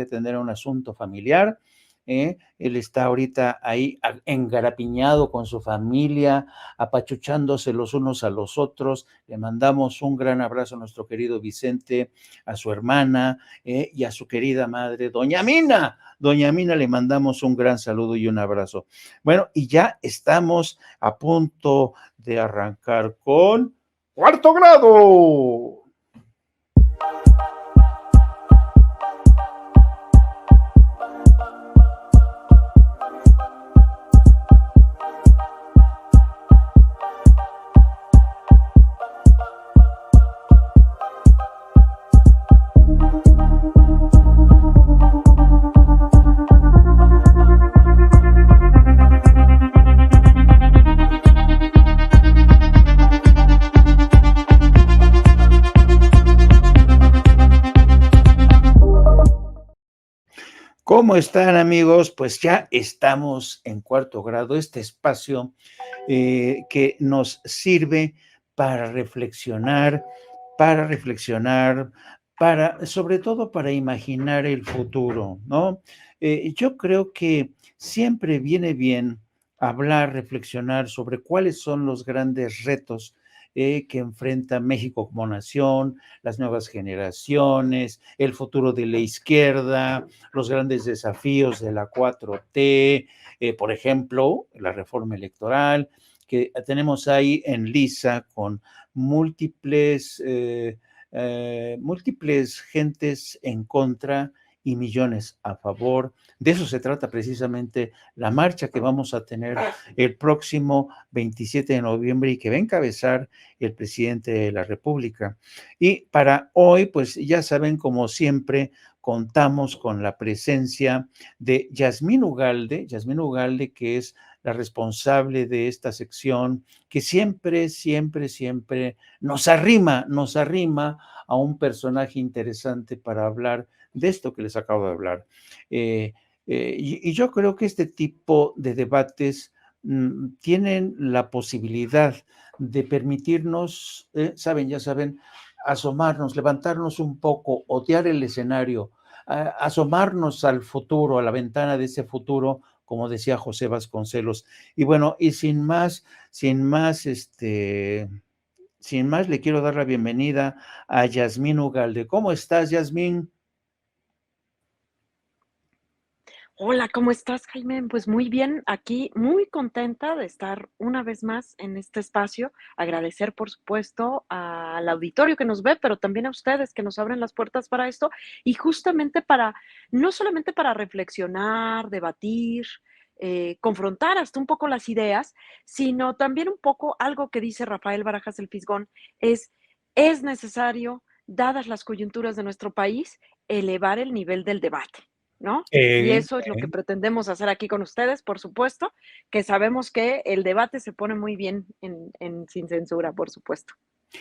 que atender un asunto familiar. Él está ahorita ahí engarapiñado con su familia, apachuchándose los unos a los otros. Le mandamos un gran abrazo a nuestro querido Vicente, a su hermana y a su querida madre, Doña Mina. Doña Mina, le mandamos un gran saludo y un abrazo. Bueno, y ya estamos a punto de arrancar con Cuarto Grado. ¿Cómo están, amigos? Pues ya estamos en Cuarto Grado, este espacio que nos sirve para reflexionar, sobre todo para imaginar el futuro, ¿no? Yo creo que siempre viene bien hablar, reflexionar sobre cuáles son los grandes retos que enfrenta México como nación, las nuevas generaciones, el futuro de la izquierda, los grandes desafíos de la 4T, por ejemplo, la reforma electoral, que tenemos ahí en lisa con múltiples gentes en contra y millones a favor. De eso se trata precisamente la marcha que vamos a tener el próximo 27 de noviembre y que va a encabezar el presidente de la República. Y para hoy, pues ya saben, como siempre, contamos con la presencia de Yasmín Ugalde, que es la responsable de esta sección, que siempre nos arrima a un personaje interesante para hablar de esto que les acabo de hablar. Y yo creo que este tipo de debates tienen la posibilidad de permitirnos, ya saben, asomarnos, levantarnos un poco, otear el escenario, asomarnos al futuro, a la ventana de ese futuro, como decía José Vasconcelos. Y bueno, y sin más, le quiero dar la bienvenida a Yasmín Ugalde. ¿Cómo estás, Yasmín? Hola, ¿cómo estás, Jaime? Pues muy bien, aquí muy contenta de estar una vez más en este espacio. Agradecer, por supuesto, al auditorio que nos ve, pero también a ustedes que nos abren las puertas para esto y justamente no solamente para reflexionar, debatir, confrontar hasta un poco las ideas, sino también un poco algo que dice Rafael Barajas el Fisgón, es necesario, dadas las coyunturas de nuestro país, elevar el nivel del debate, ¿no? Y eso es lo que pretendemos hacer aquí con ustedes, por supuesto, que sabemos que el debate se pone muy bien sin censura, por supuesto.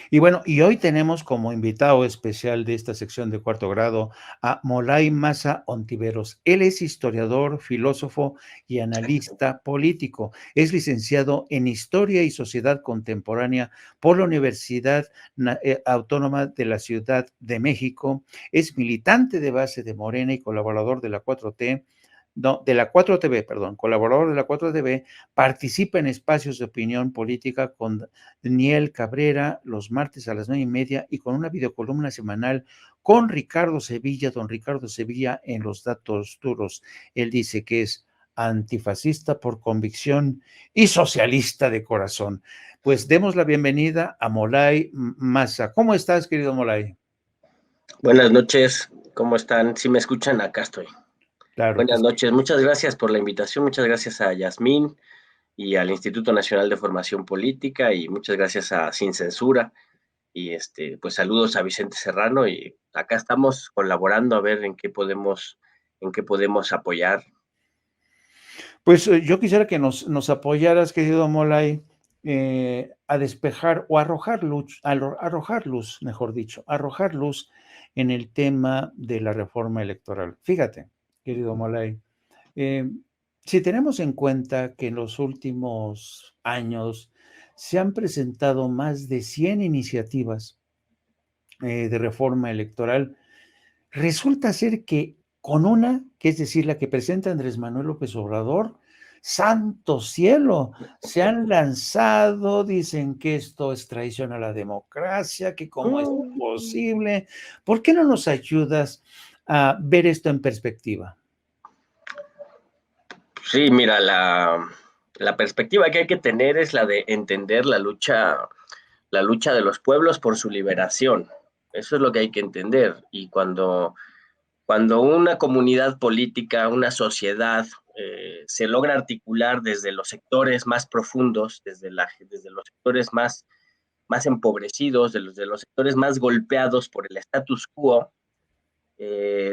Y bueno, y hoy tenemos como invitado especial de esta sección de Cuarto Grado a Molay Maza Ontiveros. Él es historiador, filósofo y analista político. Es licenciado en Historia y Sociedad Contemporánea por la Universidad Autónoma de la Ciudad de México. Es militante de base de Morena y colaborador de la 4T. No, de la 4TV, perdón, colaborador de la 4TV, participa en espacios de opinión política con Daniel Cabrera los martes a las 9:30 y con una videocolumna semanal con Ricardo Sevilla, don Ricardo Sevilla en Los Datos Duros. Él dice que es antifascista por convicción y socialista de corazón. Pues demos la bienvenida a Molay Maza. ¿Cómo estás, querido Molay? Buenas noches, ¿cómo están? ¿Sí me escuchan? Acá estoy. Claro. Buenas noches, muchas gracias por la invitación, muchas gracias a Yasmín y al Instituto Nacional de Formación Política y muchas gracias a Sin Censura y pues saludos a Vicente Serrano y acá estamos colaborando a ver en qué podemos apoyar. Pues yo quisiera que nos apoyaras, querido Molay, a despejar o arrojar luz, mejor dicho, arrojar luz en el tema de la reforma electoral. Fíjate, querido Molay, si tenemos en cuenta que en los últimos años se han presentado más de 100 iniciativas de reforma electoral, resulta ser que con una, que es decir, la que presenta Andrés Manuel López Obrador. ¡Santo cielo! Se han lanzado, dicen que esto es traición a la democracia, que cómo es posible. ¿Por qué no nos ayudas a ver esto en perspectiva? Sí, mira, la perspectiva que hay que tener es la de entender la lucha de los pueblos por su liberación. Eso es lo que hay que entender. Y cuando una comunidad política, una sociedad, se logra articular desde los sectores más profundos, desde los sectores más empobrecidos, de los sectores más golpeados por el status quo,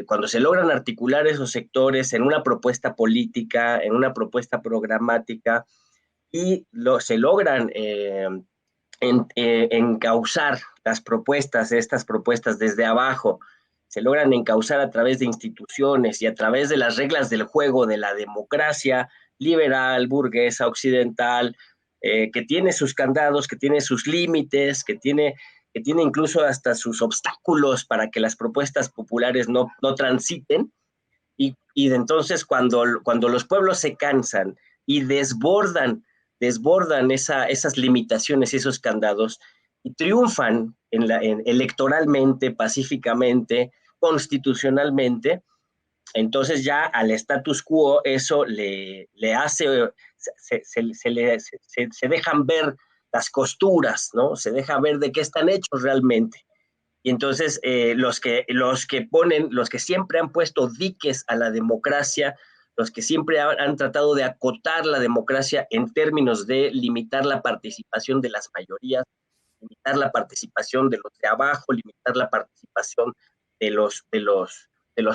cuando se logran articular esos sectores en una propuesta política, en una propuesta programática, y se logran encauzar estas propuestas desde abajo, se logran encauzar a través de instituciones y a través de las reglas del juego de la democracia liberal, burguesa, occidental, que tiene sus candados, que tiene sus límites, que tiene incluso hasta sus obstáculos para que las propuestas populares no transiten. Y entonces cuando los pueblos se cansan y desbordan esas limitaciones, esos candados, y triunfan electoralmente, pacíficamente, constitucionalmente, entonces ya al status quo eso le hace, se dejan ver las costuras, ¿no? Se deja ver de qué están hechos realmente. Y entonces los que siempre han puesto diques a la democracia, los que siempre han tratado de acotar la democracia en términos de limitar la participación de las mayorías, limitar la participación de los de abajo, limitar la participación de los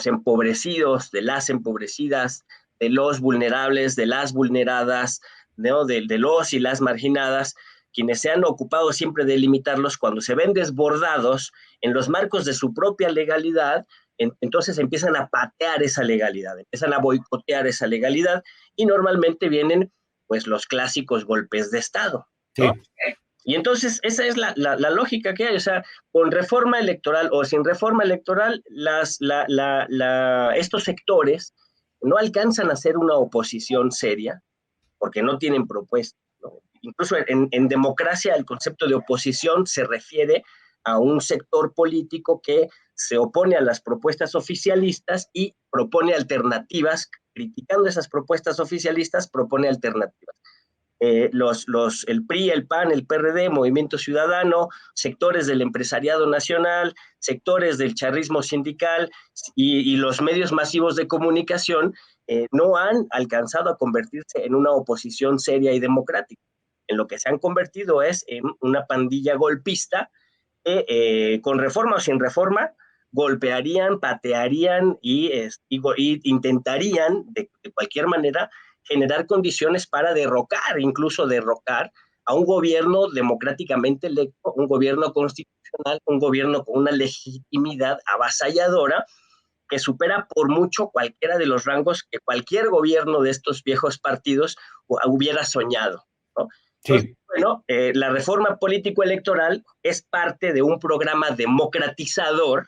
empobrecidos, de las empobrecidas, de los vulnerables, de las vulneradas, ¿no? de los y las marginadas, quienes se han ocupado siempre de limitarlos, cuando se ven desbordados en los marcos de su propia legalidad, entonces empiezan a patear esa legalidad, empiezan a boicotear esa legalidad, y normalmente vienen pues los clásicos golpes de Estado, ¿no? Sí. Y entonces esa es la lógica que hay, o sea, con reforma electoral o sin reforma electoral, estos sectores no alcanzan a ser una oposición seria porque no tienen propuesta, ¿no? Incluso en democracia el concepto de oposición se refiere a un sector político que se opone a las propuestas oficialistas y propone alternativas, criticando esas propuestas oficialistas, propone alternativas. El PRI, el PAN, el PRD, Movimiento Ciudadano, sectores del empresariado nacional, sectores del charrismo sindical y los medios masivos de comunicación no han alcanzado a convertirse en una oposición seria y democrática. En lo que se han convertido es en una pandilla golpista que con reforma o sin reforma golpearían, patearían y intentarían de cualquier manera generar condiciones para incluso derrocar a un gobierno democráticamente electo, un gobierno constitucional, un gobierno con una legitimidad avasalladora que supera por mucho cualquiera de los rangos que cualquier gobierno de estos viejos partidos hubiera soñado, ¿no? Entonces, Sí. bueno, la reforma político-electoral es parte de un programa democratizador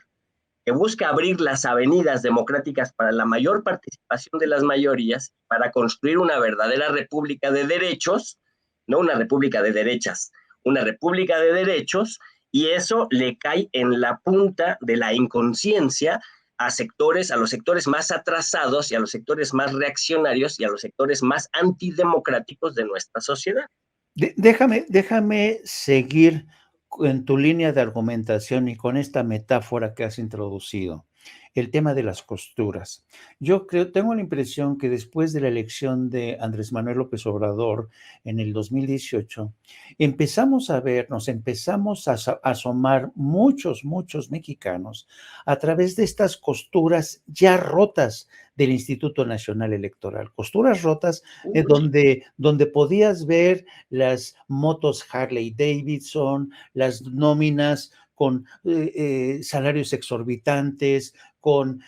que busca abrir las avenidas democráticas para la mayor participación de las mayorías, para construir una verdadera república de derechos, no una república de derechas, una república de derechos, y eso le cae en la punta de la inconsciencia a los sectores más atrasados y a los sectores más reaccionarios y a los sectores más antidemocráticos de nuestra sociedad. Déjame seguir en tu línea de argumentación y con esta metáfora que has introducido, el tema de las costuras. Yo tengo la impresión que después de la elección de Andrés Manuel López Obrador en el 2018, nos empezamos a asomar muchos mexicanos a través de estas costuras ya rotas del Instituto Nacional Electoral, costuras rotas donde podías ver las motos Harley Davidson, las nóminas con salarios exorbitantes, con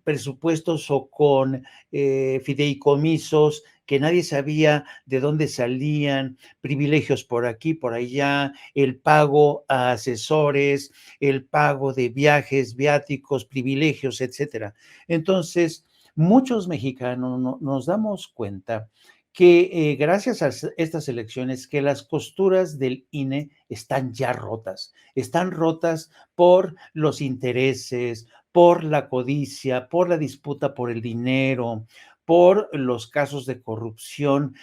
presupuestos o con fideicomisos que nadie sabía de dónde salían, privilegios por aquí, por allá, el pago a asesores, el pago de viajes, viáticos, privilegios, etcétera. Entonces, muchos mexicanos nos damos cuenta que gracias a estas elecciones, que las costuras del INE están ya rotas, están rotas por los intereses, por la codicia, por la disputa por el dinero, por los casos de corrupción,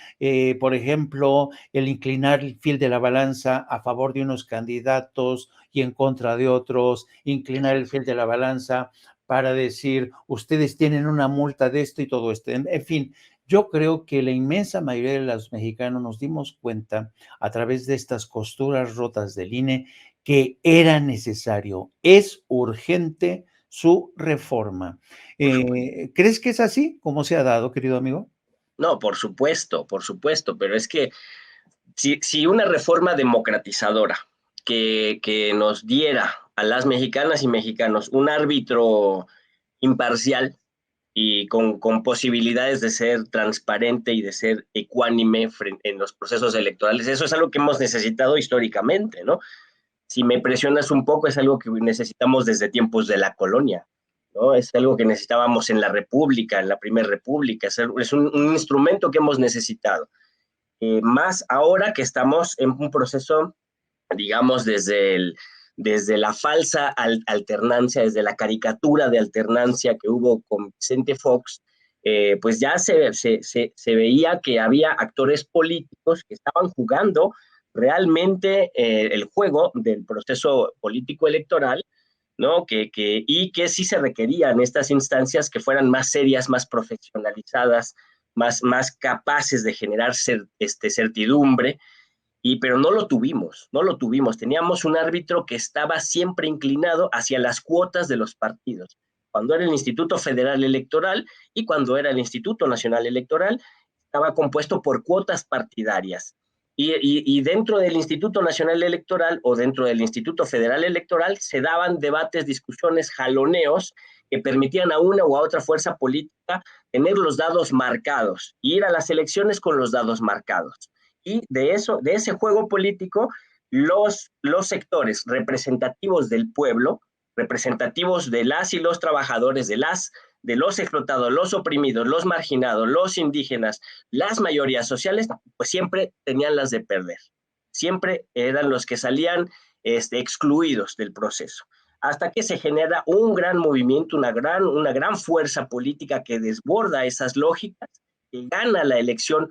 por ejemplo, el inclinar el fil de la balanza a favor de unos candidatos y en contra de otros, inclinar el fil de la balanza para decir, ustedes tienen una multa de esto y todo esto. En fin, yo creo que la inmensa mayoría de los mexicanos nos dimos cuenta a través de estas costuras rotas del INE que era necesario, es urgente su reforma. ¿Crees que es así como se ha dado, querido amigo? No, por supuesto, pero es que si una reforma democratizadora que nos diera a las mexicanas y mexicanos un árbitro imparcial y con posibilidades de ser transparente y de ser ecuánime en los procesos electorales, eso es algo que hemos necesitado históricamente, ¿no? Si me presionas un poco, es algo que necesitamos desde tiempos de la colonia, ¿no? Es algo que necesitábamos en la República, en la Primera República, es un instrumento que hemos necesitado. Más ahora que estamos en un proceso, digamos, desde la falsa alternancia, desde la caricatura de alternancia que hubo con Vicente Fox, pues ya se veía que había actores políticos que estaban jugando realmente el juego del proceso político electoral, ¿no? Y que sí se requerían estas instancias que fueran más serias, más profesionalizadas, más capaces de generar certidumbre, pero no lo tuvimos, no lo tuvimos. Teníamos un árbitro que estaba siempre inclinado hacia las cuotas de los partidos. Cuando era el Instituto Federal Electoral y cuando era el Instituto Nacional Electoral, estaba compuesto por cuotas partidarias. Y dentro del Instituto Nacional Electoral o dentro del Instituto Federal Electoral se daban debates, discusiones, jaloneos que permitían a una u a otra fuerza política tener los dados marcados, ir a las elecciones con los dados marcados. Y de ese juego político, los sectores representativos del pueblo, representativos de las y los trabajadores, de los explotados, los oprimidos, los marginados, los indígenas, las mayorías sociales, pues siempre tenían las de perder. Siempre eran los que salían excluidos del proceso. Hasta que se genera un gran movimiento, una gran fuerza política que desborda esas lógicas, que gana la elección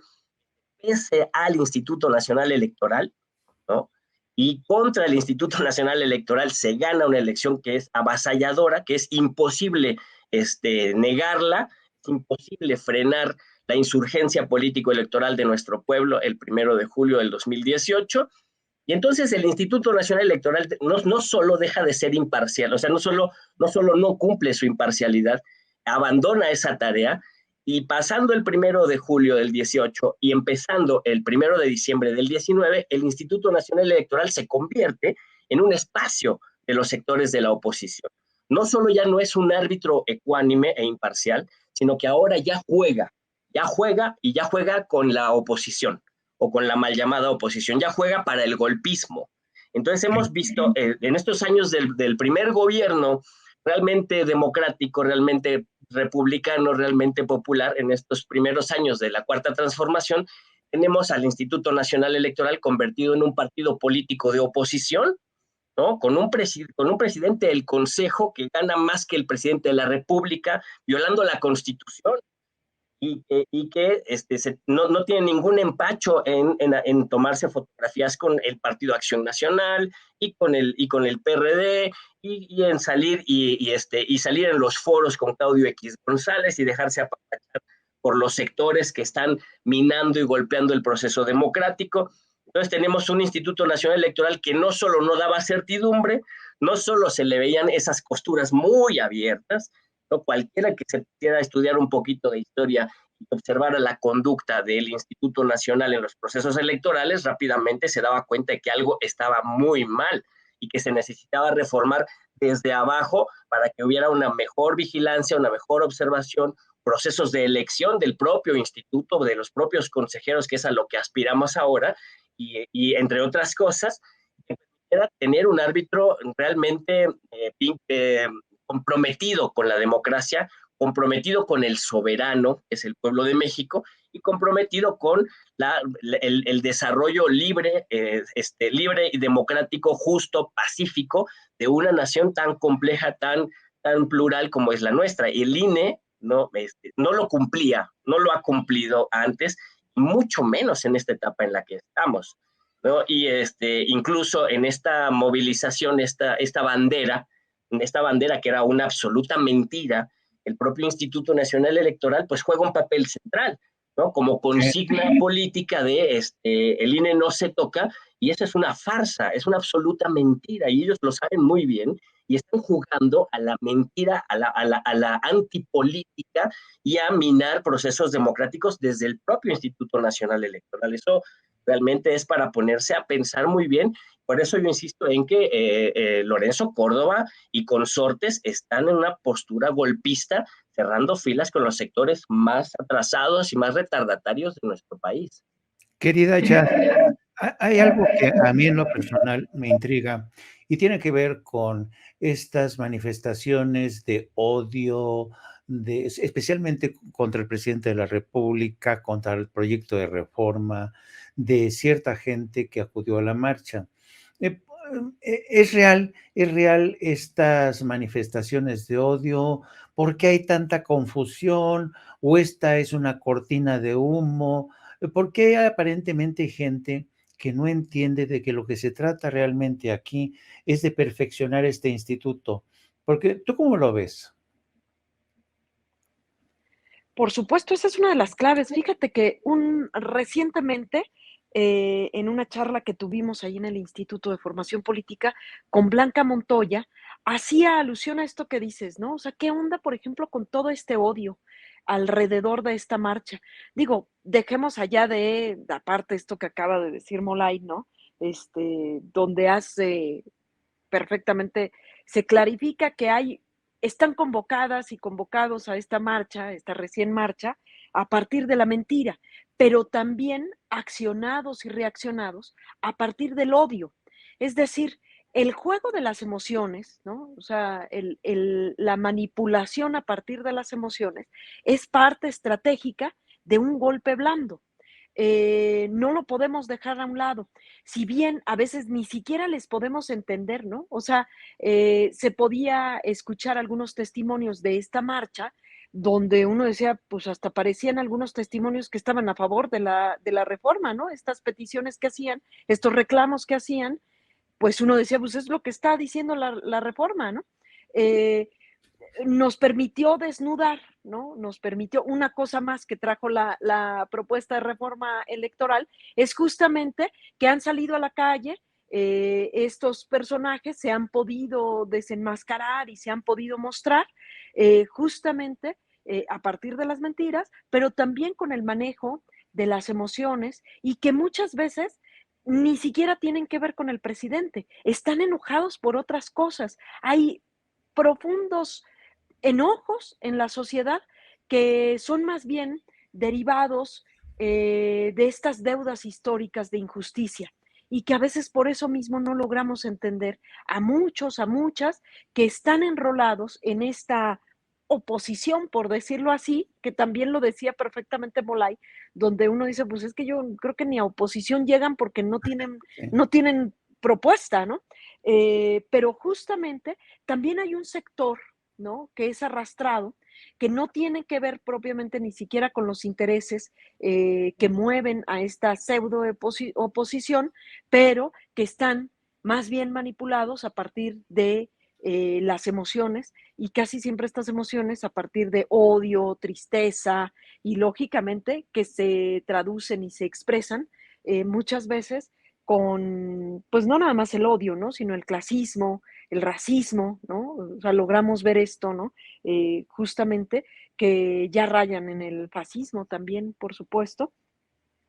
pese al Instituto Nacional Electoral, ¿no? Y contra el Instituto Nacional Electoral se gana una elección que es avasalladora, que es imposible negarla, es imposible frenar la insurgencia político-electoral de nuestro pueblo el 1 de julio del 2018. Y entonces el Instituto Nacional Electoral no solo deja de ser imparcial, o sea, no solo no cumple su imparcialidad, abandona esa tarea, y pasando el 1 de julio del 18 y empezando el 1 de diciembre del 19, el Instituto Nacional Electoral se convierte en un espacio de los sectores de la oposición. No solo ya no es un árbitro ecuánime e imparcial, sino que ahora ya juega con la oposición o con la mal llamada oposición, ya juega para el golpismo. Entonces hemos visto en estos años del primer gobierno realmente democrático, realmente republicano, realmente popular, en estos primeros años de la Cuarta Transformación, tenemos al Instituto Nacional Electoral convertido en un partido político de oposición, ¿no? Con un presidente del Consejo que gana más que el presidente de la República, violando la Constitución, y que no tiene ningún empacho en tomarse fotografías con el Partido Acción Nacional y con el PRD, y en salir y salir en los foros con Claudio X González y dejarse apapachar por los sectores que están minando y golpeando el proceso democrático. Entonces tenemos un Instituto Nacional Electoral que no solo no daba certidumbre, no solo se le veían esas costuras muy abiertas, ¿no? Cualquiera que se pudiera estudiar un poquito de historia y observara la conducta del Instituto Nacional en los procesos electorales, rápidamente se daba cuenta de que algo estaba muy mal y que se necesitaba reformar desde abajo para que hubiera una mejor vigilancia, una mejor observación, procesos de elección del propio instituto, de los propios consejeros, que es a lo que aspiramos ahora, y entre otras cosas, era tener un árbitro realmente comprometido con la democracia, comprometido con el soberano, que es el pueblo de México, y comprometido con el desarrollo libre, libre y democrático, justo, pacífico, de una nación tan compleja, tan plural como es la nuestra. Y el INE no lo cumplía, no lo ha cumplido antes, mucho menos en esta etapa en la que estamos, ¿no? Y incluso en esta movilización, esta bandera que era una absoluta mentira, el propio Instituto Nacional Electoral pues juega un papel central, ¿no? Como consigna política de el INE no se toca, y esa es una farsa, es una absoluta mentira, y ellos lo saben muy bien, y están jugando a la mentira, a la antipolítica, y a minar procesos democráticos desde el propio Instituto Nacional Electoral. Eso realmente es para ponerse a pensar muy bien. Por eso yo insisto en que Lorenzo Córdoba y consortes están en una postura golpista, cerrando filas con los sectores más atrasados y más retardatarios de nuestro país. Querida Jazz, hay algo que a mí en lo personal me intriga y tiene que ver con estas manifestaciones de odio, especialmente contra el presidente de la República, contra el proyecto de reforma de cierta gente que acudió a la marcha. Eh, es real estas manifestaciones de odio? ¿Por qué hay tanta confusión? ¿O esta es una cortina de humo? ¿Por qué hay aparentemente gente que no entiende de que lo que se trata realmente aquí es de perfeccionar este instituto? Porque, ¿tú cómo lo ves? Por supuesto, esa es una de las claves. Fíjate que recientemente, en una charla que tuvimos ahí en el Instituto de Formación Política con Blanca Montoya, hacía alusión a esto que dices, ¿no? O sea, ¿qué onda, por ejemplo, con todo este odio alrededor de esta marcha? Digo, dejemos allá aparte esto que acaba de decir Molay, ¿no? Donde hace perfectamente, se clarifica que están convocadas y convocados a esta marcha, esta recién marcha, a partir de la mentira, pero también accionados y reaccionados a partir del odio. Es decir, el juego de las emociones, ¿no? O sea, la manipulación a partir de las emociones es parte estratégica de un golpe blando. No lo podemos dejar a un lado. Si bien a veces ni siquiera les podemos entender, ¿no? O sea, se podía escuchar algunos testimonios de esta marcha donde uno decía, pues hasta parecían algunos testimonios que estaban a favor de la reforma, ¿no? Estas peticiones que hacían, estos reclamos que hacían, pues uno decía, pues es lo que está diciendo la reforma, ¿no? Eh, Nos permitió desnudar, ¿no? Nos permitió una cosa más que trajo la propuesta de reforma electoral, es justamente que han salido a la calle, estos personajes se han podido desenmascarar y se han podido mostrar justamente a partir de las mentiras, pero también con el manejo de las emociones y que muchas veces ni siquiera tienen que ver con el presidente, están enojados por otras cosas. Hay profundos enojos en la sociedad que son más bien derivados de estas deudas históricas de injusticia y que a veces por eso mismo no logramos entender a muchos, a muchas que están enrolados en esta oposición, por decirlo así, que también lo decía perfectamente Molay, donde uno dice, pues es que yo creo que ni a oposición llegan porque Sí. no tienen propuesta, ¿no? Pero justamente también hay un sector, ¿no? Que es arrastrado, que no tiene que ver propiamente ni siquiera con los intereses que mueven a esta pseudo oposición, pero que están más bien manipulados a partir de las emociones y casi siempre estas emociones a partir de odio, tristeza y lógicamente que se traducen y se expresan muchas veces con, pues no nada más el odio, ¿no? Sino el clasismo, el racismo, ¿no? O sea, logramos ver esto, ¿no? Justamente que ya rayan en el fascismo también, por supuesto,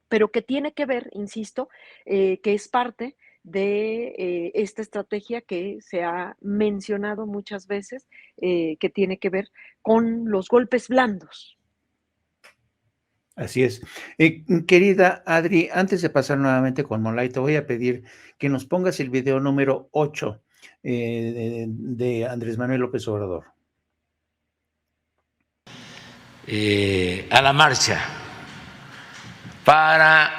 pero que tiene que ver, insisto, que es parte de esta estrategia que se ha mencionado muchas veces, que tiene que ver con los golpes blandos. Así es. Querida Adri, antes de pasar nuevamente con Molay, te voy a pedir que nos pongas el video número 8 de Andrés Manuel López Obrador. A la marcha para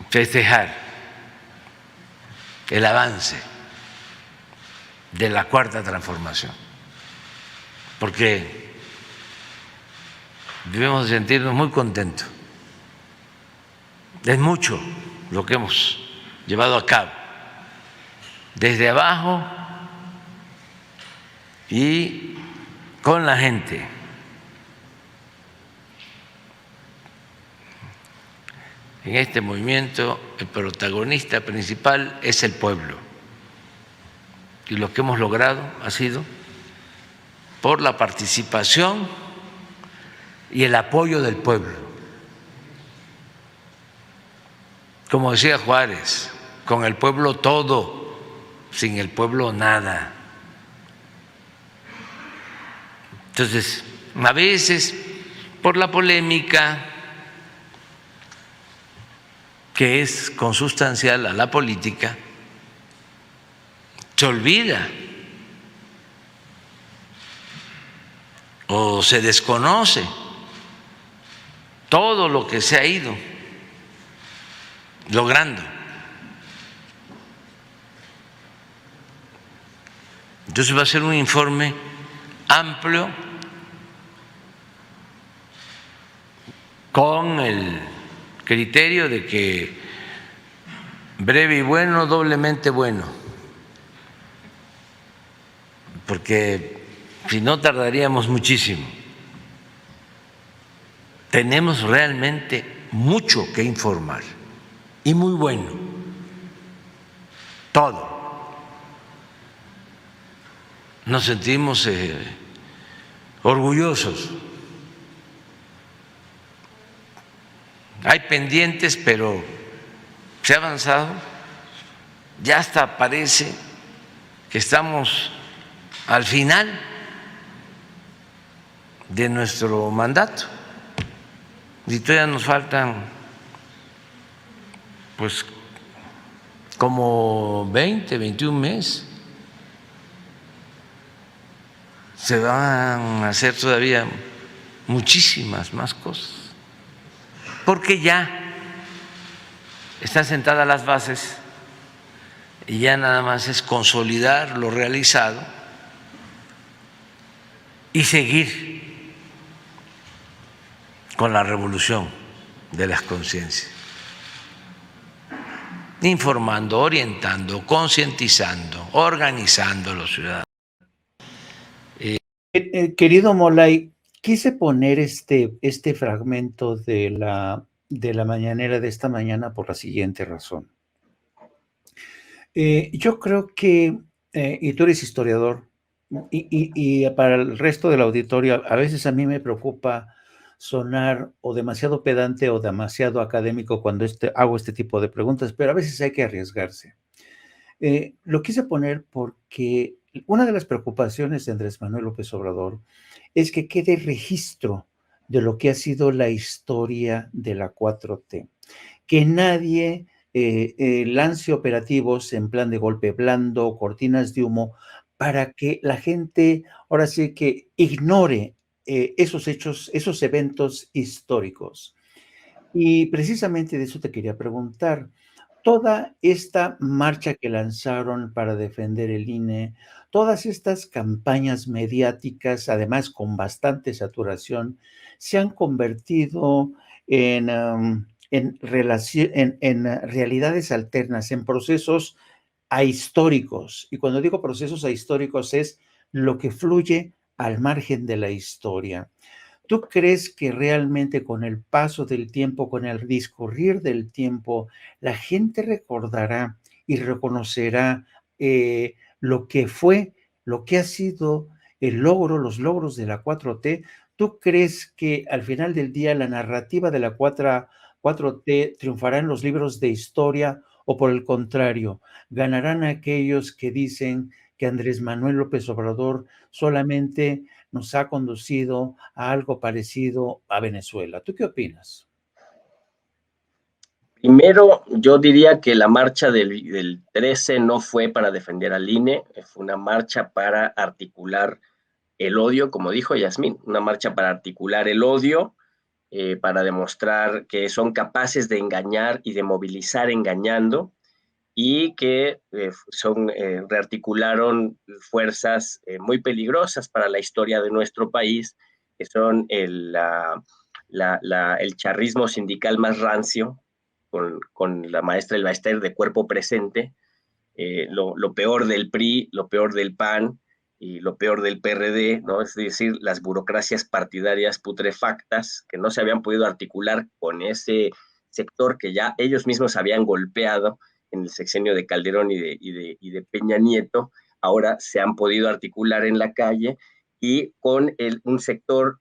festejar el avance de la Cuarta Transformación, porque debemos sentirnos muy contentos. Es mucho lo que hemos llevado a cabo desde abajo y con la gente. En este movimiento el protagonista principal es el pueblo, y lo que hemos logrado ha sido por la participación y el apoyo del pueblo. Como decía Juárez, con el pueblo todo, sin el pueblo nada. Entonces, a veces, por la polémica que es consustancial a la política, se olvida o se desconoce todo lo que se ha ido logrando. Entonces va a ser un informe amplio con el criterio de que breve y bueno, doblemente bueno, porque si no tardaríamos muchísimo. Tenemos realmente mucho que informar y muy bueno, todo. Nos sentimos orgullosos. Hay pendientes, pero se ha avanzado. Ya hasta parece que estamos al final de nuestro mandato y todavía nos faltan pues como 20, 21 meses. Se van a hacer todavía muchísimas más cosas, porque ya están sentadas las bases y ya nada más es consolidar lo realizado y seguir con la revolución de las conciencias, informando, orientando, concientizando, organizando a los ciudadanos. Querido Molay, quise poner este fragmento de la mañanera de esta mañana por la siguiente razón. Yo creo que, y tú eres historiador, y para el resto del auditorio, a veces a mí me preocupa sonar o demasiado pedante o demasiado académico cuando hago este tipo de preguntas, pero a veces hay que arriesgarse. Lo quise poner porque una de las preocupaciones de Andrés Manuel López Obrador es que quede registro de lo que ha sido la historia de la 4T, que nadie lance operativos en plan de golpe blando, cortinas de humo, para que la gente ahora sí que ignore esos hechos, esos eventos históricos. Y precisamente de eso te quería preguntar. Toda esta marcha que lanzaron para defender el INE, todas estas campañas mediáticas, además con bastante saturación, se han convertido en realidades alternas, en procesos ahistóricos. Y cuando digo procesos ahistóricos es lo que fluye al margen de la historia. ¿Tú crees que realmente con el paso del tiempo, con el discurrir del tiempo, la gente recordará y reconocerá lo que fue, lo que ha sido el logro, los logros de la 4T? ¿Tú crees que al final del día la narrativa de la 4T triunfará en los libros de historia o por el contrario, ganarán aquellos que dicen que Andrés Manuel López Obrador solamente nos ha conducido a algo parecido a Venezuela? ¿Tú qué opinas? Primero, yo diría que la marcha del 13 no fue para defender al INE, fue una marcha para articular el odio, como dijo Yasmín, una marcha para articular el odio, para demostrar que son capaces de engañar y de movilizar engañando, y que rearticularon fuerzas muy peligrosas para la historia de nuestro país, que son el charrismo sindical más rancio, con la maestra Elba Ester de cuerpo presente, lo peor del PRI, lo peor del PAN y lo peor del PRD, ¿no? Es decir, las burocracias partidarias putrefactas que no se habían podido articular con ese sector que ya ellos mismos habían golpeado en el sexenio de Calderón y de Peña Nieto, ahora se han podido articular en la calle y con un sector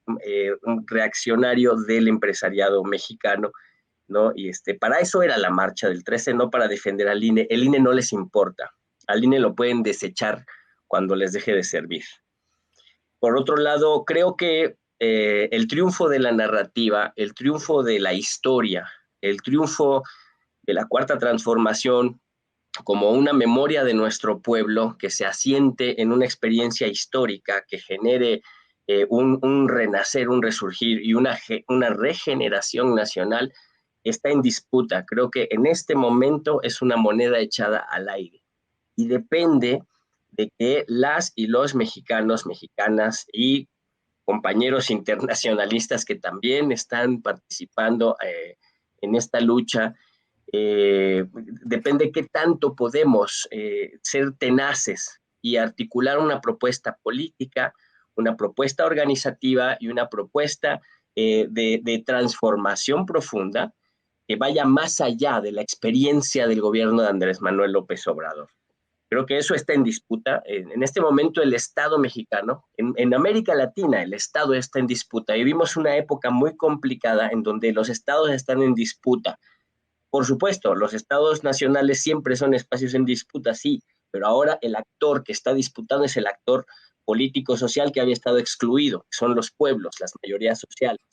un reaccionario del empresariado mexicano, ¿no? Y para eso era la marcha del 13, no para defender al INE. El INE no les importa. Al INE lo pueden desechar cuando les deje de servir. Por otro lado, creo que el triunfo de la narrativa, el triunfo de la historia, el triunfo de la Cuarta Transformación como una memoria de nuestro pueblo que se asiente en una experiencia histórica que genere un renacer, un resurgir y una regeneración nacional, está en disputa. Creo que en este momento es una moneda echada al aire y depende de que las y los mexicanos, mexicanas y compañeros internacionalistas que también están participando en esta lucha, depende qué tanto podemos ser tenaces y articular una propuesta política, una propuesta organizativa y una propuesta de transformación profunda que vaya más allá de la experiencia del gobierno de Andrés Manuel López Obrador. Creo que eso está en disputa. En este momento el Estado mexicano, en América Latina el Estado está en disputa. Vivimos una época muy complicada en donde los estados están en disputa. Por supuesto, los estados nacionales siempre son espacios en disputa, sí, pero ahora el actor que está disputando es el actor político-social que había estado excluido, que son los pueblos, las mayorías sociales,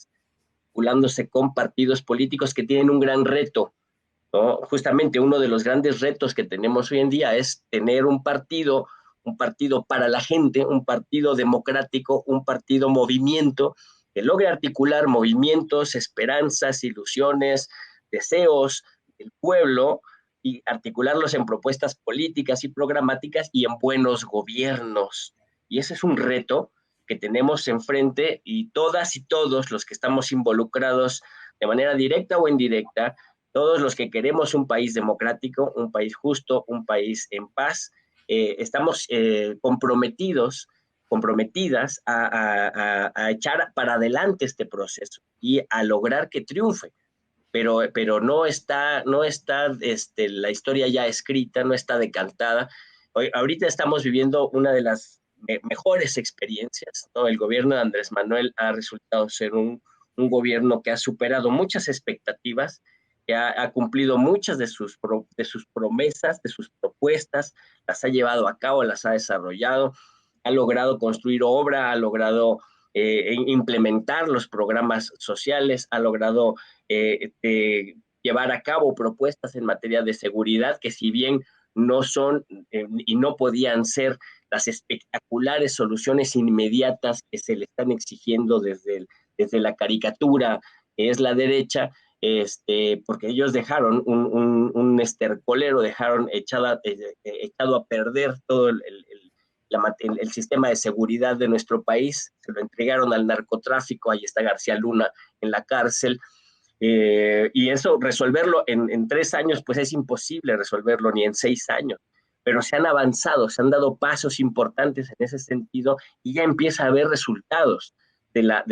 vinculándose con partidos políticos que tienen un gran reto, ¿no? Justamente uno de los grandes retos que tenemos hoy en día es tener un partido para la gente, un partido democrático, un partido movimiento que logre articular movimientos, esperanzas, ilusiones, deseos del pueblo y articularlos en propuestas políticas y programáticas y en buenos gobiernos. Y ese es un reto que tenemos enfrente y todas y todos los que estamos involucrados de manera directa o indirecta, todos los que queremos un país democrático, un país justo, un país en paz, estamos comprometidas a echar para adelante este proceso y a lograr que triunfe. Pero no está la historia ya escrita, no está decantada. Ahorita estamos viviendo una de las mejores experiencias, ¿no? El gobierno de Andrés Manuel ha resultado ser un gobierno que ha superado muchas expectativas, que ha cumplido muchas de sus promesas, de sus propuestas, las ha llevado a cabo, las ha desarrollado, ha logrado construir obra, ha logrado implementar los programas sociales, ha logrado llevar a cabo propuestas en materia de seguridad que, si bien no son y no podían ser las espectaculares soluciones inmediatas que se le están exigiendo desde la caricatura que es la derecha, porque ellos dejaron un estercolero, dejaron echado a perder todo el sistema de seguridad de nuestro país, se lo entregaron al narcotráfico, ahí está García Luna en la cárcel, y eso resolverlo en 3 años, pues es imposible resolverlo, ni en 6 años, pero se han avanzado, se han dado pasos importantes en ese sentido y ya empieza a haber resultados de la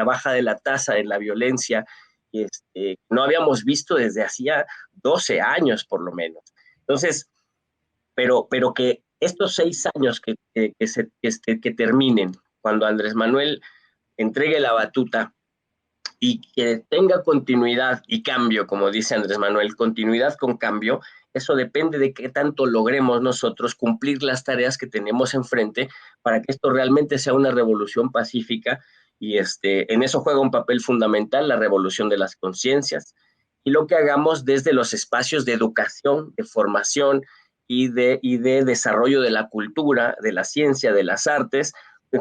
baja de la tasa de la violencia, no habíamos visto desde hacía 12 años por lo menos. Entonces, pero que estos 6 años que terminen, cuando Andrés Manuel entregue la batuta y que tenga continuidad y cambio, como dice Andrés Manuel, continuidad con cambio, eso depende de qué tanto logremos nosotros cumplir las tareas que tenemos enfrente para que esto realmente sea una revolución pacífica y en eso juega un papel fundamental la revolución de las conciencias y lo que hagamos desde los espacios de educación, de formación y de desarrollo de la cultura, de la ciencia, de las artes,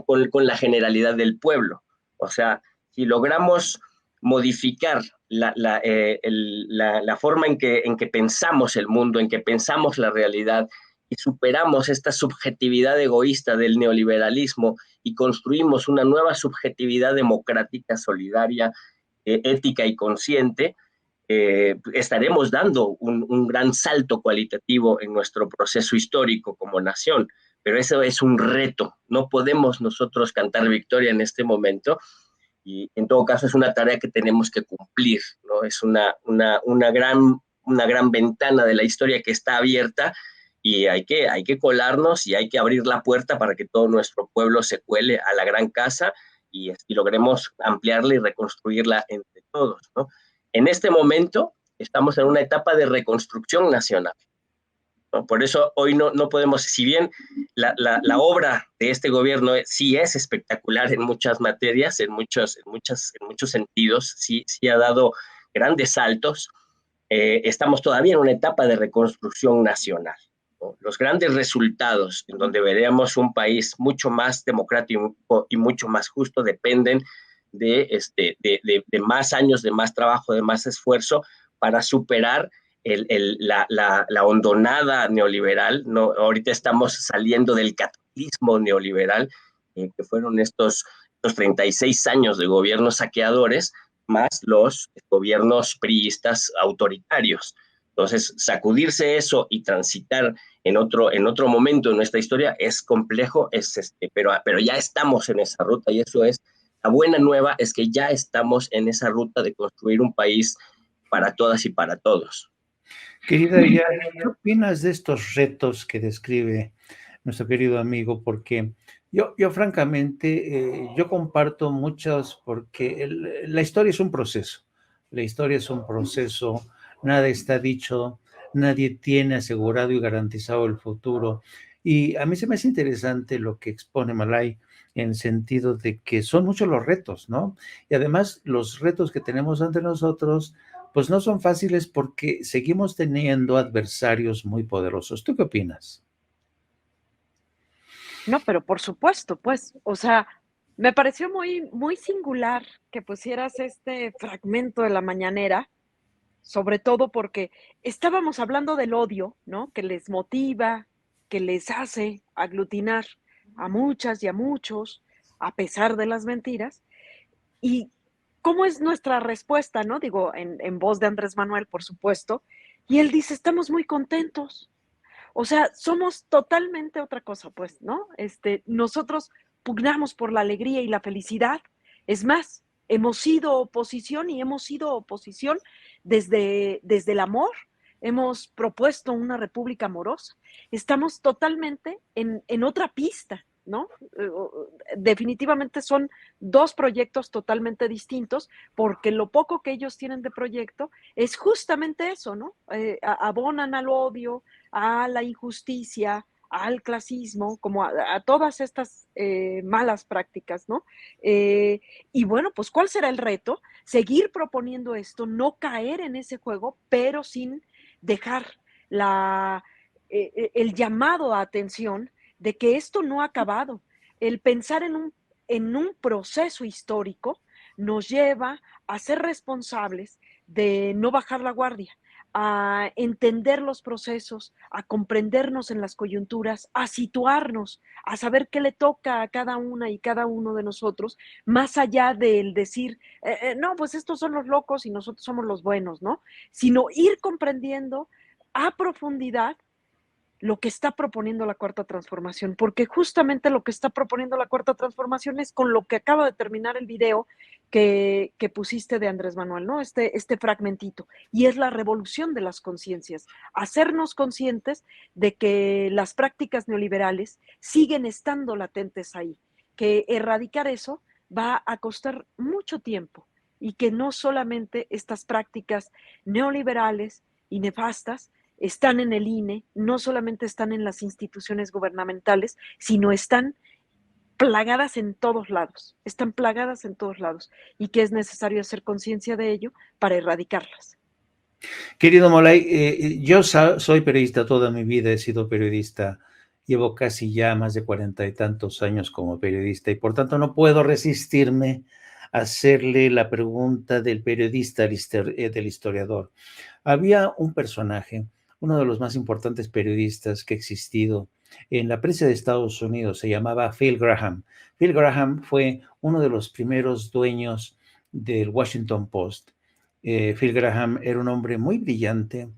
con la generalidad del pueblo. O sea, si logramos modificar la forma en que pensamos el mundo, en que pensamos la realidad y superamos esta subjetividad egoísta del neoliberalismo y construimos una nueva subjetividad democrática, solidaria, ética y consciente, estaremos dando un gran salto cualitativo en nuestro proceso histórico como nación. Pero eso es un reto. No podemos nosotros cantar victoria en este momento y en todo caso es una tarea que tenemos que cumplir, ¿no? Es una gran ventana de la historia que está abierta y hay que colarnos y hay que abrir la puerta para que todo nuestro pueblo se cuele a la gran casa y logremos ampliarla y reconstruirla entre todos, ¿no? En este momento estamos en una etapa de reconstrucción nacional, ¿no? Por eso hoy no podemos, si bien la obra de este gobierno sí es espectacular en muchas materias, en muchos sentidos, sí ha dado grandes saltos, estamos todavía en una etapa de reconstrucción nacional, ¿no? Los grandes resultados en donde veremos un país mucho más democrático y mucho más justo dependen de más años, de más trabajo, de más esfuerzo para superar la hondonada neoliberal, ¿no? Ahorita estamos saliendo del cataclismo neoliberal, que fueron estos 36 años de gobiernos saqueadores, más los gobiernos priistas autoritarios. Entonces, sacudirse eso y transitar en otro momento de nuestra historia es complejo, pero ya estamos en esa ruta y eso es, la buena nueva es que ya estamos en esa ruta de construir un país para todas y para todos. Querida Aya, ¿qué opinas de estos retos que describe nuestro querido amigo? Porque yo francamente, yo comparto muchos, porque la historia es un proceso, la historia es un proceso, nada está dicho, nadie tiene asegurado y garantizado el futuro. Y a mí se me hace interesante lo que expone Malay en el sentido de que son muchos los retos, ¿no? Y además los retos que tenemos ante nosotros pues no son fáciles porque seguimos teniendo adversarios muy poderosos. ¿Tú qué opinas? No, pero por supuesto, pues, o sea, me pareció muy singular que pusieras este fragmento de la mañanera, sobre todo porque estábamos hablando del odio, ¿no? Que les motiva, que les hace aglutinar a muchas y a muchos, a pesar de las mentiras. ¿Y cómo es nuestra respuesta, no? Digo, en voz de Andrés Manuel, por supuesto. Y él dice, estamos muy contentos. O sea, somos totalmente otra cosa, pues, ¿no? Nosotros pugnamos por la alegría y la felicidad. Es más, hemos sido oposición y hemos sido oposición desde el amor. Hemos propuesto una república amorosa. Estamos totalmente en otra pista, ¿no? Definitivamente son dos proyectos totalmente distintos porque lo poco que ellos tienen de proyecto es justamente eso, ¿no? Abonan al odio, a la injusticia, al clasismo, como a todas estas malas prácticas, ¿no? Y bueno, pues ¿cuál será el reto? Seguir proponiendo esto, no caer en ese juego, pero sin dejar el llamado a atención de que esto no ha acabado. El pensar en un proceso histórico nos lleva a ser responsables de no bajar la guardia, a entender los procesos, a comprendernos en las coyunturas, a situarnos, a saber qué le toca a cada una y cada uno de nosotros, más allá del decir, no, pues estos son los locos y nosotros somos los buenos, ¿no? Sino ir comprendiendo a profundidad lo que está proponiendo la Cuarta Transformación, porque justamente lo que está proponiendo la Cuarta Transformación es con lo que acaba de terminar el video que pusiste de Andrés Manuel, ¿no? Este fragmentito, y es la revolución de las conciencias, hacernos conscientes de que las prácticas neoliberales siguen estando latentes ahí, que erradicar eso va a costar mucho tiempo y que no solamente estas prácticas neoliberales y nefastas están en el INE, no solamente están en las instituciones gubernamentales, sino están plagadas en todos lados, están plagadas en todos lados y que es necesario hacer conciencia de ello para erradicarlas. Querido Molay, yo soy periodista toda mi vida, he sido periodista, llevo casi ya más de 40 y tantos años como periodista y por tanto no puedo resistirme a hacerle la pregunta del periodista, del historiador. Había un personaje, uno de los más importantes periodistas que ha existido en la prensa de Estados Unidos, se llamaba Phil Graham. Phil Graham fue uno de los primeros dueños del Washington Post. Phil Graham era un hombre muy brillante,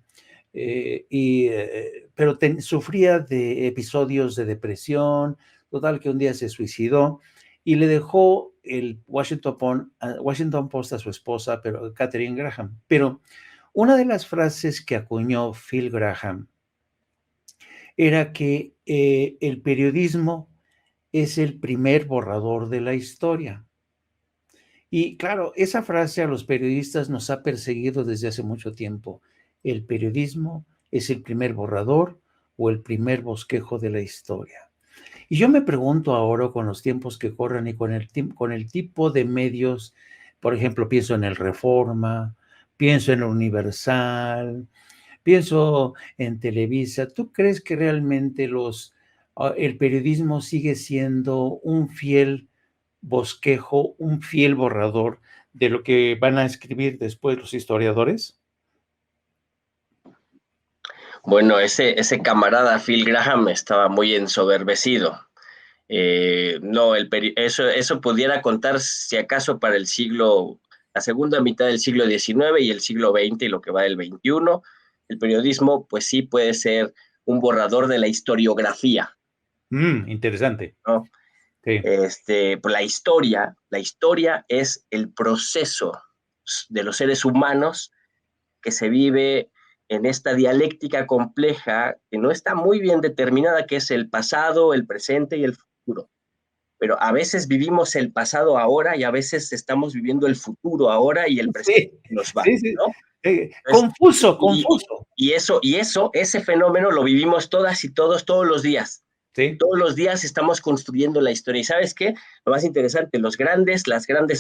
pero sufría de episodios de depresión, total que un día se suicidó y le dejó el Washington Post a su esposa, Katharine Graham. Pero una de las frases que acuñó Phil Graham era que el periodismo es el primer borrador de la historia. Y claro, esa frase a los periodistas nos ha perseguido desde hace mucho tiempo. El periodismo es el primer borrador o el primer bosquejo de la historia. Y yo me pregunto ahora con los tiempos que corren y con el tipo de medios, por ejemplo, pienso en el Reforma, pienso en el Universal, pienso en Televisa. ¿Tú crees que realmente el periodismo sigue siendo un fiel bosquejo, un fiel borrador de lo que van a escribir después los historiadores? Bueno, ese camarada Phil Graham estaba muy ensoberbecido. No, eso pudiera contar si acaso para la segunda mitad del siglo XIX y el siglo XX y lo que va del XXI. El periodismo, pues sí puede ser un borrador de la historiografía. Interesante. ¿No? Sí. Pues la historia es el proceso de los seres humanos que se vive en esta dialéctica compleja que no está muy bien determinada, que es el pasado, el presente y el futuro. Pero a veces vivimos el pasado ahora y a veces estamos viviendo el futuro ahora y el presente nos va, sí. ¿no? Confuso. Ese fenómeno lo vivimos todas y todos los días. Sí. Todos los días estamos construyendo la historia. ¿Y sabes qué? Lo más interesante, las grandes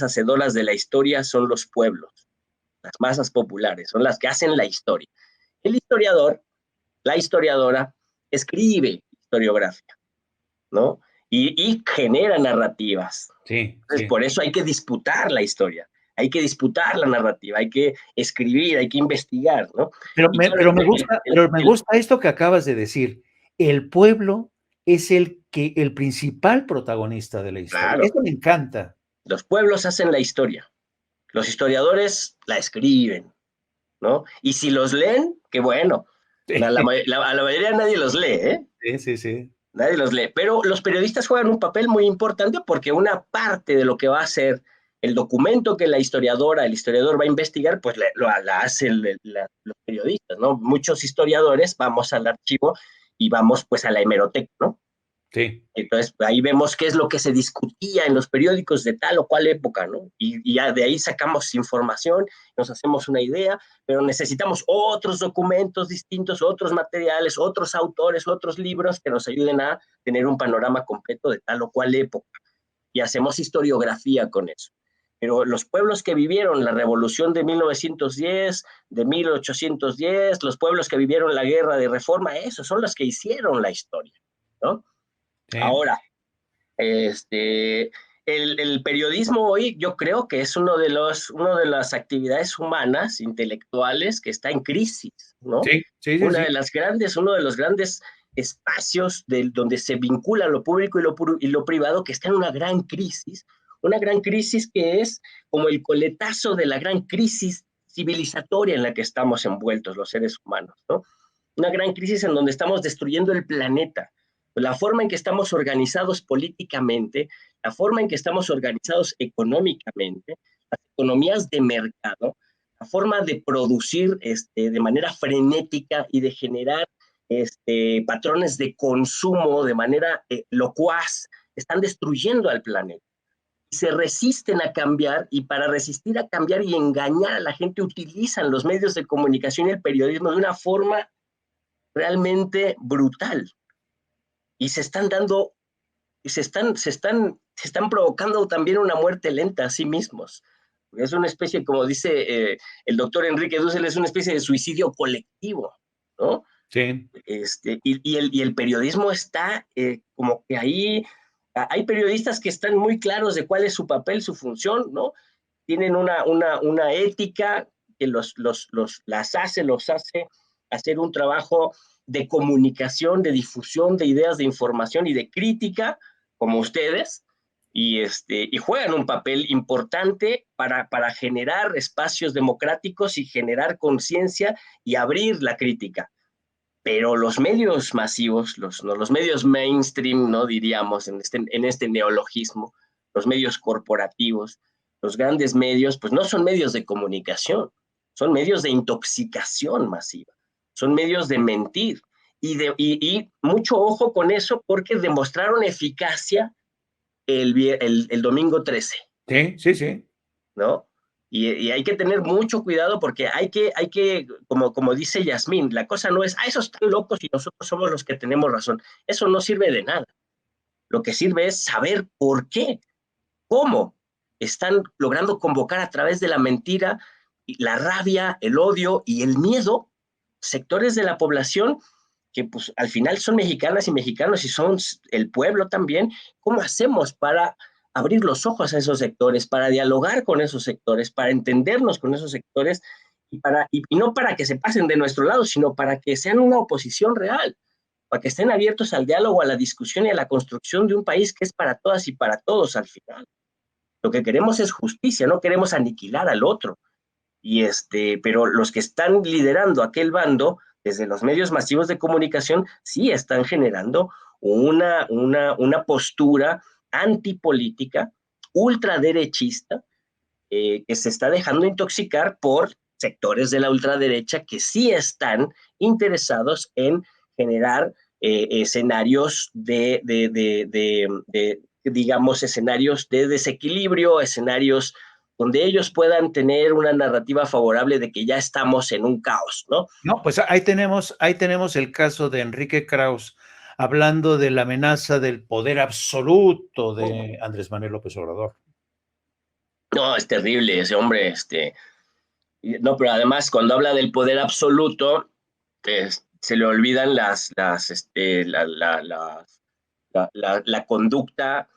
hacedoras de la historia son los pueblos, las masas populares, son las que hacen la historia. El historiador, la historiadora, escribe historiografía, ¿no? Y genera narrativas. Sí. Entonces, por eso hay que disputar la historia, hay que disputar la narrativa, hay que escribir, hay que investigar, ¿no? Pero me gusta esto que acabas de decir. El pueblo es el principal protagonista de la historia. Claro, Esto me encanta. los pueblos hacen la historia, los historiadores la escriben, ¿no? Y si los leen, qué bueno. Sí. A la mayoría nadie los lee, ¿eh? Sí. Nadie los lee. Pero los periodistas juegan un papel muy importante porque una parte de lo que va a ser el documento que el historiador va a investigar, pues la hacen los periodistas, ¿no? Muchos historiadores vamos al archivo y vamos pues a la hemeroteca, ¿no? Sí. Entonces, ahí vemos qué es lo que se discutía en los periódicos de tal o cual época, ¿no? Y ya de ahí sacamos información, nos hacemos una idea, pero necesitamos otros documentos distintos, otros materiales, otros autores, otros libros que nos ayuden a tener un panorama completo de tal o cual época. Y hacemos historiografía con eso. Pero los pueblos que vivieron la revolución de 1910, de 1810, los pueblos que vivieron la guerra de reforma, esos son los que hicieron la historia, ¿no? Sí. Ahora, el periodismo hoy yo creo que es una de las actividades humanas, intelectuales, que está en crisis, ¿no? Sí. Uno de los grandes espacios donde se vincula lo público y lo privado, que está en una gran crisis que es como el coletazo de la gran crisis civilizatoria en la que estamos envueltos los seres humanos, ¿no? Una gran crisis en donde estamos destruyendo el planeta. La forma en que estamos organizados políticamente, la forma en que estamos organizados económicamente, las economías de mercado, la forma de producir de manera frenética y de generar patrones de consumo de manera locuaz, están destruyendo al planeta. se resisten a cambiar, y para resistir a cambiar y engañar a la gente utilizan los medios de comunicación y el periodismo de una forma realmente brutal. Y se están dando, se están provocando también una muerte lenta a sí mismos. Es una especie, como dice el doctor Enrique Dussel, es una especie de suicidio colectivo, ¿no? Sí. Y el periodismo está como que ahí, hay periodistas que están muy claros de cuál es su papel, su función, ¿no? Tienen una ética que los hace hacer un trabajo de comunicación, de difusión de ideas, de información y de crítica, como ustedes, y juegan un papel importante para generar espacios democráticos y generar conciencia y abrir la crítica. Pero los medios masivos, los medios mainstream, ¿no? Diríamos en este neologismo, los medios corporativos, los grandes medios, pues no son medios de comunicación, son medios de intoxicación masiva, son medios de mentir. Y mucho ojo con eso, porque demostraron eficacia el domingo 13, Sí. ¿no? Y hay que tener mucho cuidado, porque hay que como dice Yasmín, la cosa no es, esos están locos y nosotros somos los que tenemos razón. Eso no sirve de nada. Lo que sirve es saber por qué, cómo están logrando convocar a través de la mentira, la rabia, el odio y el miedo sectores de la población que pues al final son mexicanas y mexicanos y son el pueblo también. ¿Cómo hacemos para abrir los ojos a esos sectores, para dialogar con esos sectores, para entendernos con esos sectores, y no para que se pasen de nuestro lado, sino para que sean una oposición real, para que estén abiertos al diálogo, a la discusión y a la construcción de un país que es para todas y para todos al final? Lo que queremos es justicia, no queremos aniquilar al otro. Pero los que están liderando aquel bando, desde los medios masivos de comunicación, sí están generando una postura antipolítica, ultraderechista, que se está dejando intoxicar por sectores de la ultraderecha que sí están interesados en generar escenarios digamos, escenarios de desequilibrio, escenarios donde ellos puedan tener una narrativa favorable de que ya estamos en un caos, ¿no? No, pues ahí tenemos el caso de Enrique Krauss hablando de la amenaza del poder absoluto de Andrés Manuel López Obrador. No, es terrible ese hombre, no, pero además cuando habla del poder absoluto, se le olvidan la conducta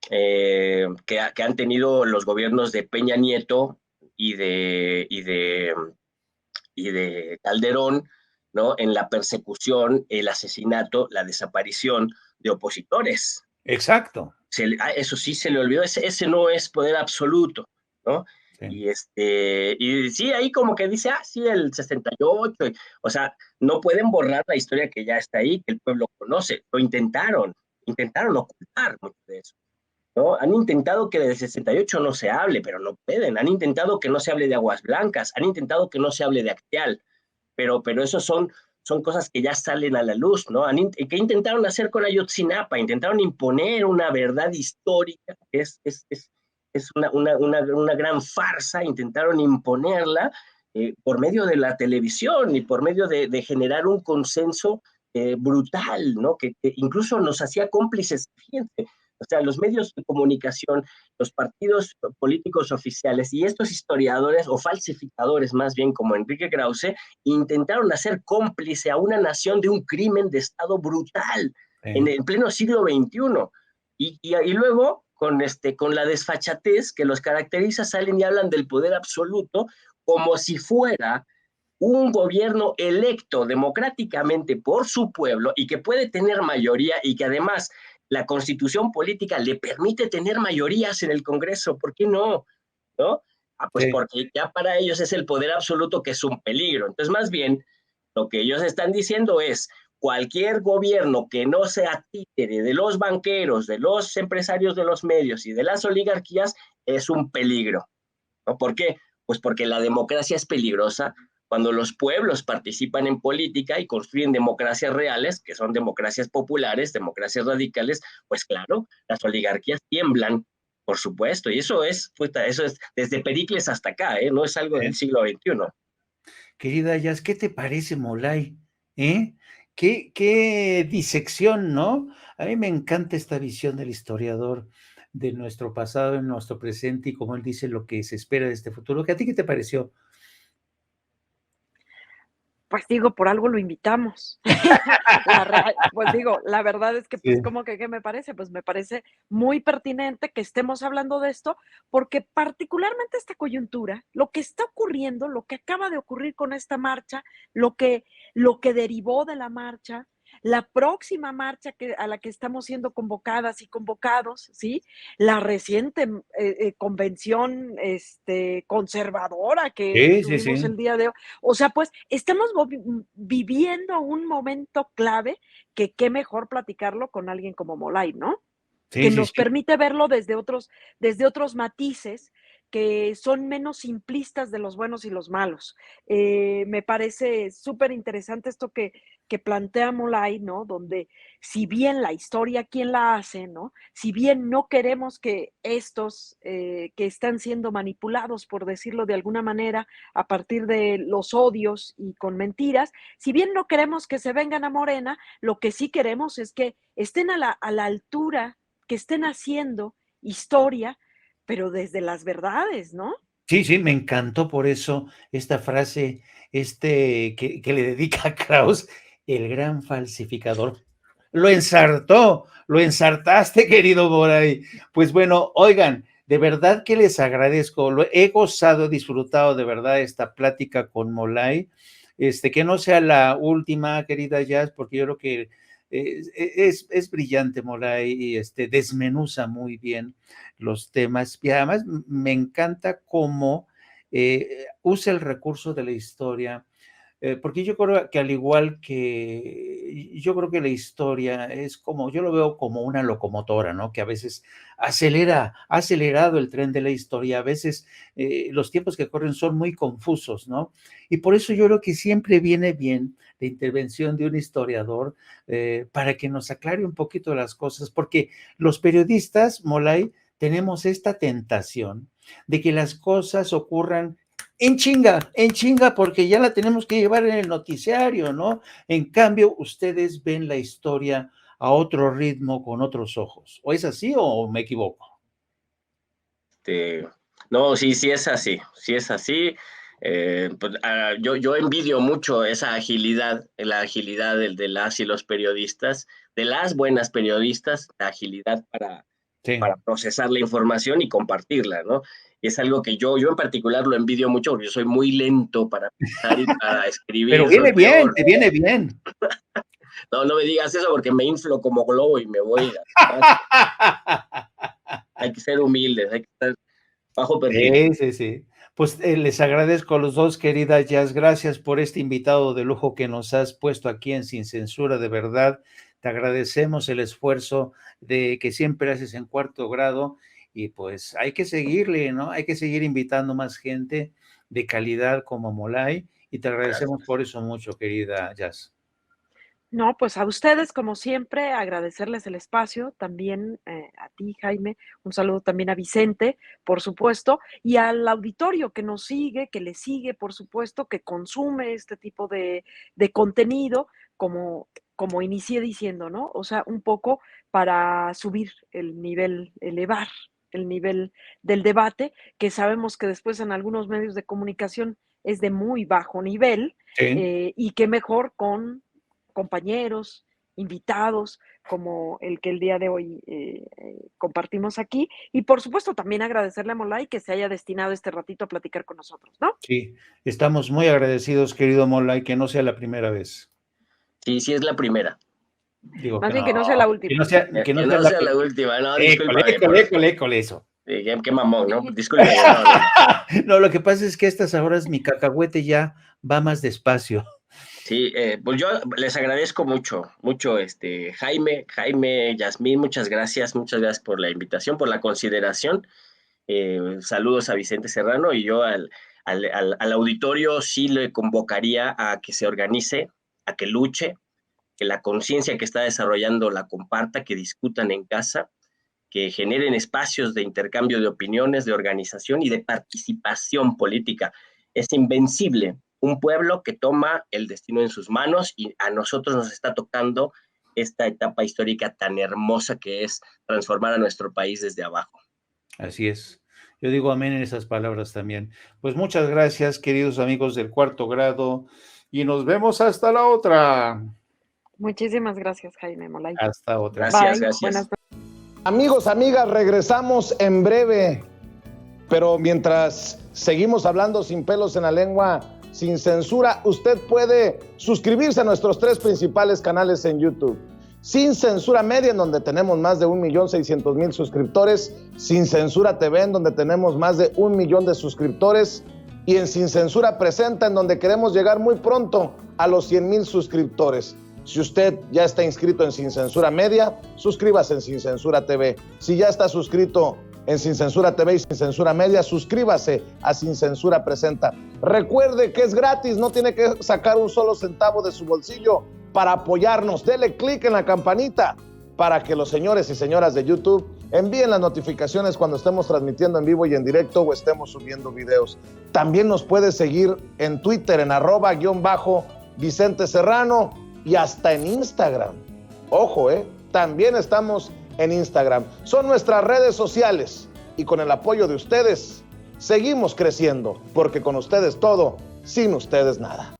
que han tenido los gobiernos de Peña Nieto y de Calderón, ¿no? En la persecución, el asesinato, la desaparición de opositores. Exacto. Eso sí se le olvidó, ese no es poder absoluto, ¿no? Sí. Y sí, ahí como que dice, sí, el 68, o sea, no pueden borrar la historia que ya está ahí, que el pueblo conoce. Lo intentaron ocultar mucho de eso, ¿no? Han intentado que del 68 no se hable, pero no pueden. Han intentado que no se hable de Aguas Blancas, han intentado que no se hable de Acteal, pero eso son cosas que ya salen a la luz, ¿no? ¿Qué intentaron hacer con Ayotzinapa? Intentaron imponer una verdad histórica, que es una gran farsa. Intentaron imponerla por medio de la televisión y por medio de generar un consenso brutal, ¿no? Que incluso nos hacía cómplices. Fíjense, o sea, los medios de comunicación, los partidos políticos oficiales y estos historiadores o falsificadores, más bien como Enrique Krause, intentaron hacer cómplice a una nación de un crimen de Estado brutal en el pleno siglo XXI. Y luego, con la desfachatez que los caracteriza, salen y hablan del poder absoluto como si fuera un gobierno electo democráticamente por su pueblo y que puede tener mayoría, y que además la constitución política le permite tener mayorías en el Congreso. ¿Por qué no? ¿No? Pues sí, porque ya para ellos es el poder absoluto, que es un peligro. Entonces, más bien, lo que ellos están diciendo es: cualquier gobierno que no sea títere de los banqueros, de los empresarios de los medios y de las oligarquías es un peligro, ¿no? ¿Por qué? Pues porque la democracia es peligrosa cuando los pueblos participan en política y construyen democracias reales, que son democracias populares, democracias radicales. Pues claro, las oligarquías tiemblan, Por supuesto, y eso es desde Pericles hasta acá, no es algo del siglo XXI. Querida Jazz, ¿qué te parece Molay? ¿Qué disección, ¿no? A mí me encanta esta visión del historiador de nuestro pasado, en nuestro presente y como él dice, lo que se espera de este futuro. ¿A ti qué te pareció? Pues digo, por algo lo invitamos. Pues digo, la verdad es que, pues, Sí. ¿cómo que qué me parece? Pues me parece muy pertinente que estemos hablando de esto, porque particularmente esta coyuntura, lo que está ocurriendo, lo que acaba de ocurrir con esta marcha, lo que derivó de la marcha, la próxima marcha a la que estamos siendo convocadas y convocados, ¿sí? La reciente convención conservadora que Sí, sí, tuvimos sí. el día de hoy. O sea, pues estamos viviendo un momento clave que qué mejor platicarlo con alguien como Molay, ¿no? Sí, Que sí, nos sí. permite verlo desde otros matices que son menos simplistas de los buenos y los malos. Me parece súper interesante esto que plantea Molay, ¿no? Donde si bien la historia, ¿quién la hace, no? Si bien no queremos que estos que están siendo manipulados, por decirlo de alguna manera, a partir de los odios y con mentiras, si bien no queremos que se vengan a Morena, lo que sí queremos es que estén a la altura, que estén haciendo historia, pero desde las verdades, ¿no? Sí, sí, me encantó por eso esta frase, que le dedica a Kraus, el gran falsificador. Lo ensartaste, querido Moray. Pues bueno, oigan, de verdad que les agradezco, lo he gozado, he disfrutado de verdad esta plática con Molay, que no sea la última, querida Jazz, porque yo creo que es brillante Molay y desmenuza muy bien los temas y además me encanta cómo usa el recurso de la historia, porque yo creo que al igual que yo creo que la historia es como, yo lo veo como una locomotora, ¿no? Que a veces ha acelerado el tren de la historia, a veces los tiempos que corren son muy confusos, ¿no? Y por eso yo creo que siempre viene bien la intervención de un historiador para que nos aclare un poquito las cosas, porque los periodistas, Molay, tenemos esta tentación de que las cosas ocurran en chinga, porque ya la tenemos que llevar en el noticiario, ¿no? En cambio, ustedes ven la historia a otro ritmo, con otros ojos. ¿O es así o me equivoco? No, sí, sí es así, sí es así. Pues, yo envidio mucho esa agilidad, la agilidad de las y los periodistas, de las buenas periodistas, la agilidad Sí. para procesar la información y compartirla, ¿no? Y es algo que yo en particular lo envidio mucho porque yo soy muy lento para pensar y para Pero escribir, soy viene bien, peor. te viene bien. No, no me digas eso porque me inflo como globo y me voy. Hay que ser humildes, hay que estar bajo perfil. Sí, sí, sí. Pues les agradezco a los dos, querida Jazz. Gracias por este invitado de lujo que nos has puesto aquí en Sin Censura, de verdad. Te agradecemos el esfuerzo de que siempre haces en Cuarto Grado y pues hay que seguirle, ¿no? Hay que seguir invitando más gente de calidad como Molay y te agradecemos Gracias. por eso mucho, querida Jazz. No, pues a ustedes, como siempre, agradecerles el espacio, también a ti, Jaime, un saludo también a Vicente, por supuesto, y al auditorio que nos sigue, que le sigue, por supuesto, que consume este tipo de contenido, como inicié diciendo, ¿no? O sea, un poco para subir el nivel, elevar el nivel del debate, que sabemos que después en algunos medios de comunicación es de muy bajo nivel, Sí. y qué mejor con compañeros, invitados, como el que el día de hoy compartimos aquí. Y por supuesto, también agradecerle a Molay que se haya destinado este ratito a platicar con nosotros, ¿no? Sí, estamos muy agradecidos, querido Molay, que no sea la primera vez. Sí, sí es la primera. Digo Más que bien no, que no sea la que última. no sea, que no Que sea no la sea la primera. última, no, École, discúlpame, école, école, école, eso. qué mamón, ¿no? Discúlpeme, no, no, no. No, lo que pasa es que a estas horas mi cacahuete ya va más despacio. Sí, pues yo les agradezco mucho, mucho, Jaime, Yasmín, muchas gracias por la invitación, por la consideración. Saludos a Vicente Serrano y yo al auditorio sí le convocaría a que se organice, a que luche, que la conciencia que está desarrollando la comparta, que discutan en casa, que generen espacios de intercambio de opiniones, de organización y de participación política. Es invencible un pueblo que toma el destino en sus manos, y a nosotros nos está tocando esta etapa histórica tan hermosa que es transformar a nuestro país desde abajo. Así es. Yo digo amén en esas palabras también. Pues muchas gracias, queridos amigos del cuarto grado, y nos vemos hasta la otra. Muchísimas gracias, Jaime Molay. Hasta otra. Gracias, Bye. gracias. Buenas noches. Amigos, amigas, regresamos en breve, pero mientras seguimos hablando sin pelos en la lengua, sin censura, usted puede suscribirse a nuestros 3 principales canales en YouTube. Sin Censura Media, en donde tenemos más de 1.600.000 suscriptores, Sin Censura TV, en donde tenemos más de 1 millón de suscriptores, y en Sin Censura Presenta, en donde queremos llegar muy pronto a los 100,000 suscriptores. Si usted ya está inscrito en Sin Censura Media, suscríbase en Sin Censura TV. Si ya está suscrito en Sin Censura TV y Sin Censura Media, suscríbase a Sin Censura Presenta. Recuerde que es gratis, no tiene que sacar un solo centavo de su bolsillo para apoyarnos. Dele clic en la campanita para que los señores y señoras de YouTube envíen las notificaciones cuando estemos transmitiendo en vivo y en directo o estemos subiendo videos. También nos puede seguir en Twitter en @Vicente Serrano y hasta en Instagram. Ojo, también estamos en Instagram. Son nuestras redes sociales y con el apoyo de ustedes seguimos creciendo, porque con ustedes todo, sin ustedes nada.